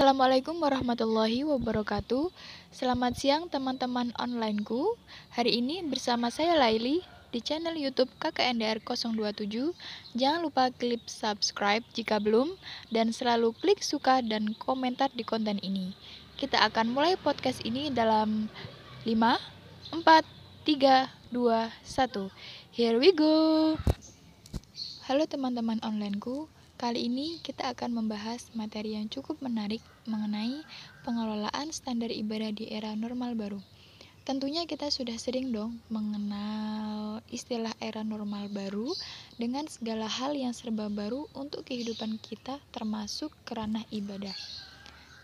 Assalamualaikum warahmatullahi wabarakatuh. Selamat siang teman-teman onlineku. Hari ini bersama saya Laili di channel YouTube KKNDR 027. Jangan lupa klik subscribe jika belum dan selalu klik suka dan komentar di konten ini. Kita akan mulai podcast ini dalam 5, 4, 3, 2, 1. Here we go. Halo teman-teman onlineku. Kali ini kita akan membahas materi yang cukup menarik mengenai pengelolaan standar ibadah di era normal baru. Tentunya kita sudah sering dong mengenal istilah era normal baru dengan segala hal yang serba baru untuk kehidupan kita termasuk kerana ibadah.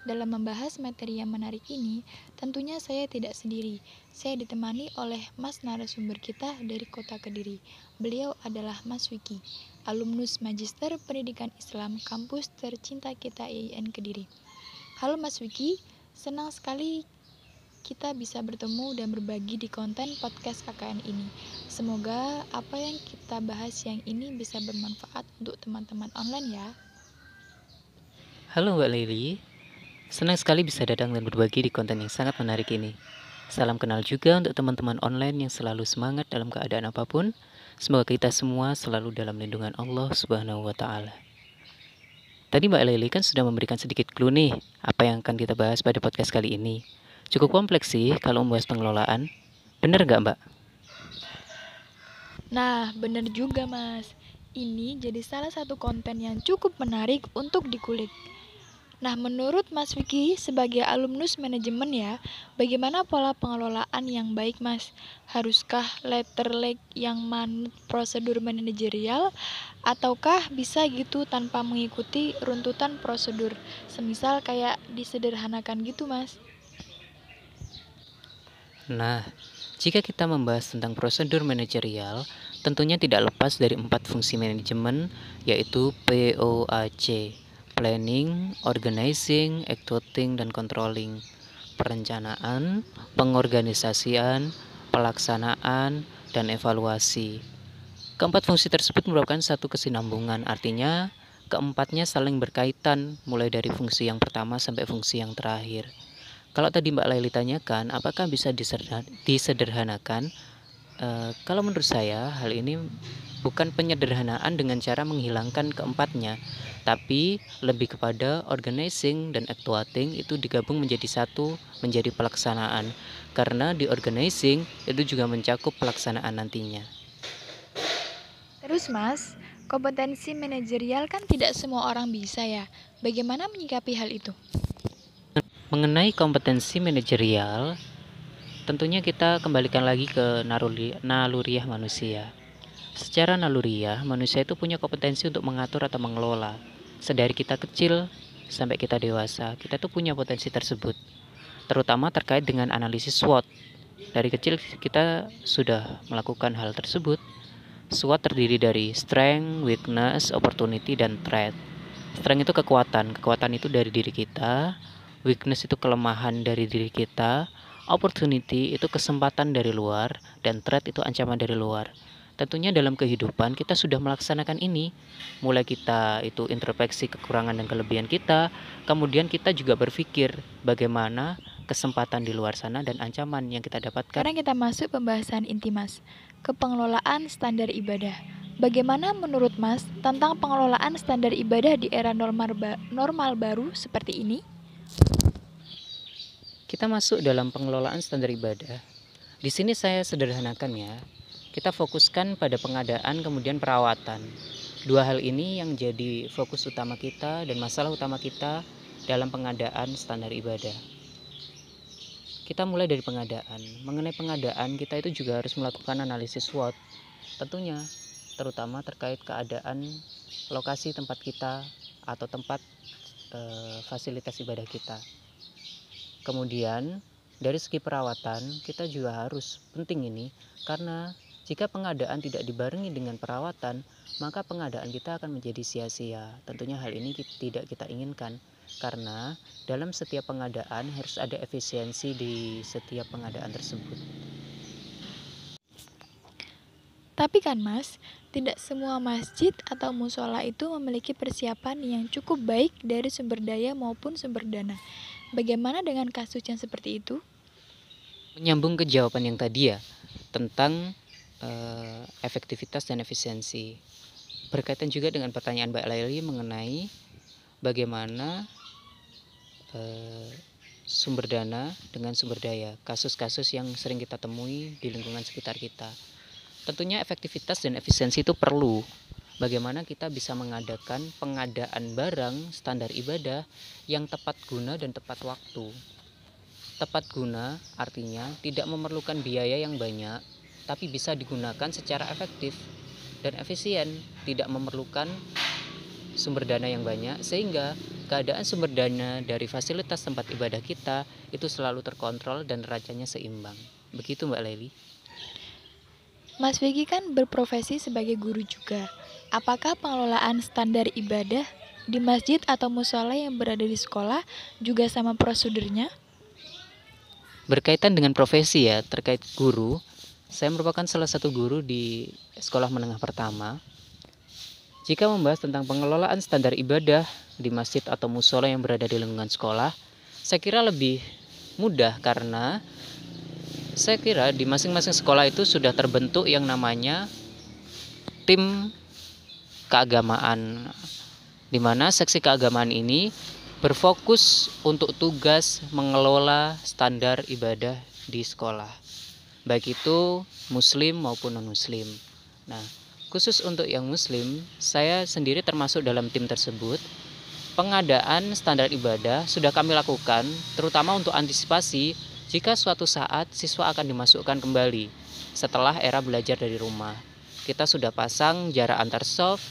Dalam membahas materi yang menarik ini, tentunya saya tidak sendiri. Saya ditemani oleh Mas narasumber kita dari Kota Kediri. Beliau adalah Mas Wiki, alumnus Magister Pendidikan Islam kampus tercinta kita IAIN Kediri. Halo Mas Wiki, senang sekali kita bisa bertemu dan berbagi di konten podcast KKN ini. Semoga apa yang kita bahas yang ini bisa bermanfaat untuk teman-teman online ya. Halo Mbak Lili, senang sekali bisa datang dan berbagi di konten yang sangat menarik ini. Salam kenal juga untuk teman-teman online yang selalu semangat dalam keadaan apapun. Semoga kita semua selalu dalam lindungan Allah Subhanahu wa Ta'ala. Tadi Mbak Lili kan sudah memberikan sedikit clue nih apa yang akan kita bahas pada podcast kali ini. Cukup kompleks sih kalau membahas pengelolaan. Benar nggak Mbak? Nah, benar juga Mas. Ini jadi salah satu konten yang cukup menarik untuk dikulik. Nah, menurut Mas Vicky sebagai alumnus manajemen ya, bagaimana pola pengelolaan yang baik Mas? Haruskah letter leg yang manut prosedur manajerial ataukah bisa gitu tanpa mengikuti runtutan prosedur? Semisal kayak disederhanakan gitu Mas. Nah, jika kita membahas tentang prosedur manajerial, tentunya tidak lepas dari 4 fungsi manajemen, yaitu POAC, Planning, Organizing, Executing, dan Controlling. Perencanaan, pengorganisasian, pelaksanaan, dan evaluasi. Keempat fungsi tersebut merupakan satu kesinambungan, artinya keempatnya saling berkaitan, mulai dari fungsi yang pertama sampai fungsi yang terakhir. Kalau tadi Mbak Laili tanyakan, apakah bisa disederhanakan? Kalau menurut saya, hal ini bukan penyederhanaan dengan cara menghilangkan keempatnya, tapi lebih kepada organizing dan actuating itu digabung menjadi satu, menjadi pelaksanaan. Karena di organizing itu juga mencakup pelaksanaan nantinya. Terus Mas, kompetensi manajerial kan tidak semua orang bisa ya. Bagaimana menyikapi hal itu? Mengenai kompetensi manajerial, tentunya kita kembalikan lagi ke naluriah manusia. Secara naluriah, manusia itu punya kompetensi untuk mengatur atau mengelola. Sedari kita kecil sampai kita dewasa, kita tuh punya potensi tersebut. Terutama terkait dengan analisis SWOT. Dari kecil kita sudah melakukan hal tersebut. SWOT terdiri dari strength, weakness, opportunity, dan threat. Strength itu kekuatan, kekuatan itu dari diri kita. Weakness itu kelemahan dari diri kita. Opportunity itu kesempatan dari luar, dan threat itu ancaman dari luar. Tentunya dalam kehidupan kita sudah melaksanakan ini. Mulai kita itu introspeksi kekurangan dan kelebihan kita, kemudian kita juga berpikir bagaimana kesempatan di luar sana dan ancaman yang kita dapatkan. Sekarang kita masuk pembahasan inti Mas, ke pengelolaan standar ibadah. Bagaimana menurut Mas tentang pengelolaan standar ibadah di era normal baru seperti ini? Kita masuk dalam pengelolaan standar ibadah. Di sini saya sederhanakan ya. Kita fokuskan pada pengadaan kemudian perawatan. Dua hal ini yang jadi fokus utama kita dan masalah utama kita dalam pengadaan standar ibadah. Kita mulai dari pengadaan. Mengenai pengadaan, kita itu juga harus melakukan analisis SWOT. Tentunya, terutama terkait keadaan lokasi tempat kita atau tempat fasilitas ibadah kita. Kemudian, dari segi perawatan, kita juga harus penting ini karena jika pengadaan tidak dibarengi dengan perawatan, maka pengadaan kita akan menjadi sia-sia. Tentunya hal ini tidak kita inginkan karena dalam setiap pengadaan harus ada efisiensi di setiap pengadaan tersebut. Tapi kan Mas, tidak semua masjid atau musola itu memiliki persiapan yang cukup baik dari sumber daya maupun sumber dana. Bagaimana dengan kasus yang seperti itu? Menyambung ke jawaban yang tadi ya, tentang efektivitas dan efisiensi. Berkaitan juga dengan pertanyaan Mbak Laili mengenai bagaimana sumber dana dengan sumber daya, kasus-kasus yang sering kita temui di lingkungan sekitar kita. Tentunya efektivitas dan efisiensi itu perlu. Bagaimana kita bisa mengadakan pengadaan barang standar ibadah yang tepat guna dan tepat waktu. Tepat guna artinya tidak memerlukan biaya yang banyak, tapi bisa digunakan secara efektif dan efisien, tidak memerlukan sumber dana yang banyak, sehingga keadaan sumber dana dari fasilitas tempat ibadah kita itu selalu terkontrol dan racanya seimbang. Begitu Mbak Leli. Mas Vicky kan berprofesi sebagai guru juga. Apakah pengelolaan standar ibadah di masjid atau musola yang berada di sekolah juga sama prosedurnya? Berkaitan dengan profesi ya, terkait guru, saya merupakan salah satu guru di sekolah menengah pertama. Jika membahas tentang pengelolaan standar ibadah di masjid atau musola yang berada di lingkungan sekolah, saya kira lebih mudah karena saya kira di masing-masing sekolah itu sudah terbentuk yang namanya tim keagamaan, di mana seksi keagamaan ini berfokus untuk tugas mengelola standar ibadah di sekolah, baik itu muslim maupun non-muslim. Nah, khusus untuk yang muslim, saya sendiri termasuk dalam tim tersebut. Pengadaan standar ibadah sudah kami lakukan, terutama untuk antisipasi jika suatu saat siswa akan dimasukkan kembali setelah era belajar dari rumah. Kita sudah pasang jarak antar soft,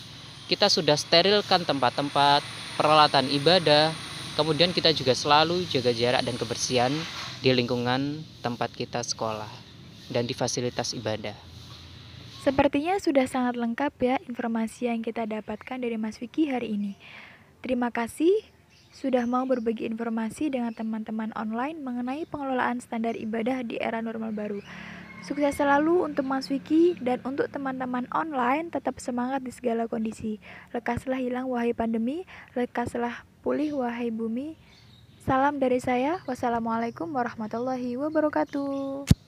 kita sudah sterilkan tempat-tempat, peralatan ibadah, kemudian kita juga selalu jaga jarak dan kebersihan di lingkungan tempat kita sekolah dan di fasilitas ibadah. Sepertinya sudah sangat lengkap ya informasi yang kita dapatkan dari Mas Vicky hari ini. Terima kasih sudah mau berbagi informasi dengan teman-teman online mengenai pengelolaan standar ibadah di era normal baru. Sukses selalu untuk Mas Vicky dan untuk teman-teman online, tetap semangat di segala kondisi. Lekaslah hilang wahai pandemi, lekaslah pulih wahai bumi. Salam dari saya. Wassalamualaikum warahmatullahi wabarakatuh.